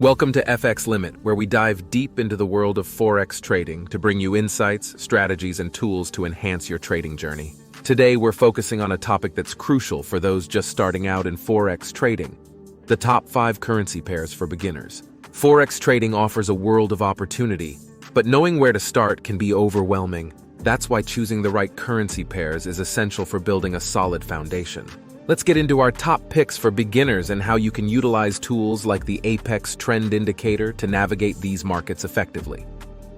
Welcome to FX Limit, where we dive deep into the world of Forex trading to bring you insights, strategies, and tools to enhance your trading journey. Today, we're focusing on a topic that's crucial for those just starting out in Forex trading: the top 5 currency pairs for beginners. Forex trading offers a world of opportunity, but knowing where to start can be overwhelming. That's why choosing the right currency pairs is essential for building a solid foundation. Let's get into our top picks for beginners and how you can utilize tools like the Apex Trend Indicator to navigate these markets effectively.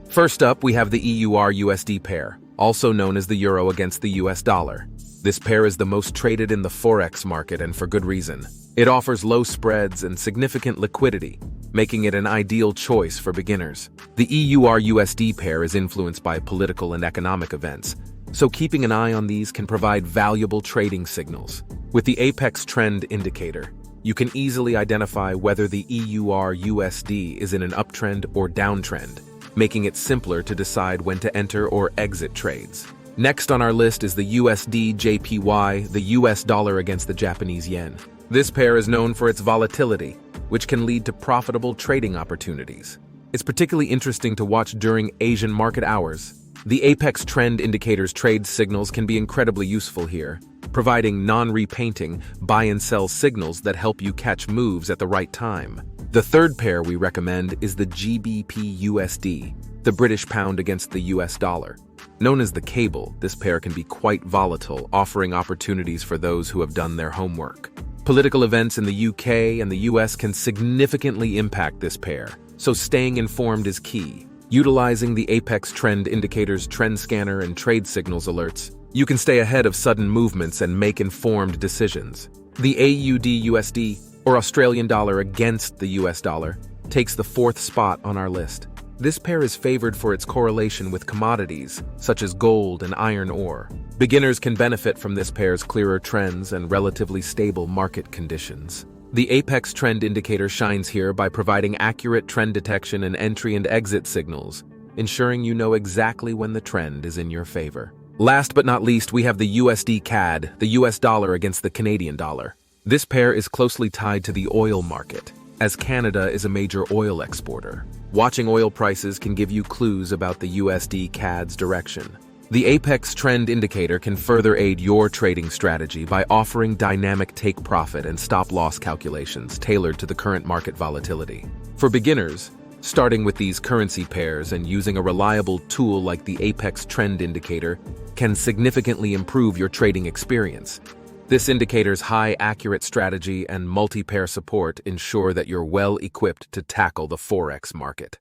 First up, we have the EURUSD pair, also known as the euro against the US dollar. This pair is the most traded in the Forex market, and for good reason. It offers low spreads and significant liquidity, making it an ideal choice for beginners. The EURUSD pair is influenced by political and economic events, so keeping an eye on these can provide valuable trading signals. With the Apex Trend Indicator, you can easily identify whether the EURUSD is in an uptrend or downtrend, making it simpler to decide when to enter or exit trades. Next on our list is the USDJPY, the US dollar against the Japanese yen. This pair is known for its volatility, which can lead to profitable trading opportunities. It's particularly interesting to watch during Asian market hours. The Apex Trend Indicator's trade signals can be incredibly useful here, providing non-repainting buy and sell signals that help you catch moves at the right time. The third pair we recommend is the GBPUSD, the British pound against the US dollar. Known as the cable, this pair can be quite volatile, offering opportunities for those who have done their homework. Political events in the UK and the US can significantly impact this pair, so staying informed is key. Utilizing the Apex Trend Indicator's trend scanner and trade signals alerts, you can stay ahead of sudden movements and make informed decisions. The AUDUSD, or Australian dollar against the US dollar, takes the 4th spot on our list. This pair is favored for its correlation with commodities, such as gold and iron ore. Beginners can benefit from this pair's clearer trends and relatively stable market conditions. The Apex Trend Indicator shines here by providing accurate trend detection and entry and exit signals, ensuring you know exactly when the trend is in your favor. Last but not least, we have the USD/CAD, the US dollar against the Canadian dollar. This pair is closely tied to the oil market, as Canada is a major oil exporter. Watching oil prices can give you clues about the USD/CAD's direction. The Apex Trend Indicator can further aid your trading strategy by offering dynamic take-profit and stop-loss calculations tailored to the current market volatility. For beginners, starting with these currency pairs and using a reliable tool like the Apex Trend Indicator can significantly improve your trading experience. This indicator's high accurate strategy and multi-pair support ensure that you're well equipped to tackle the Forex market.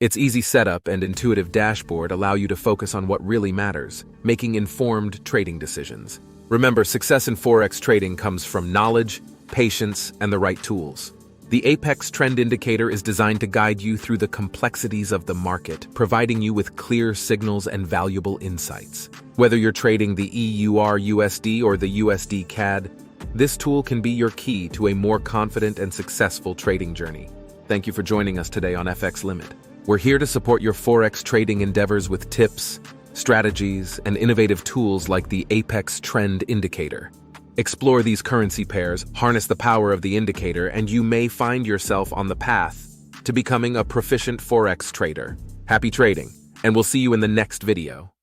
Its easy setup and intuitive dashboard allow you to focus on what really matters, making informed trading decisions. Remember, success in Forex trading comes from knowledge, patience, and the right tools. The Apex Trend Indicator is designed to guide you through the complexities of the market, providing you with clear signals and valuable insights. Whether you're trading the EURUSD or the USD/CAD, this tool can be your key to a more confident and successful trading journey. Thank you for joining us today on FX Limit. We're here to support your Forex trading endeavors with tips, strategies, and innovative tools like the Apex Trend Indicator. Explore these currency pairs, harness the power of the indicator, and you may find yourself on the path to becoming a proficient Forex trader. Happy trading, and we'll see you in the next video.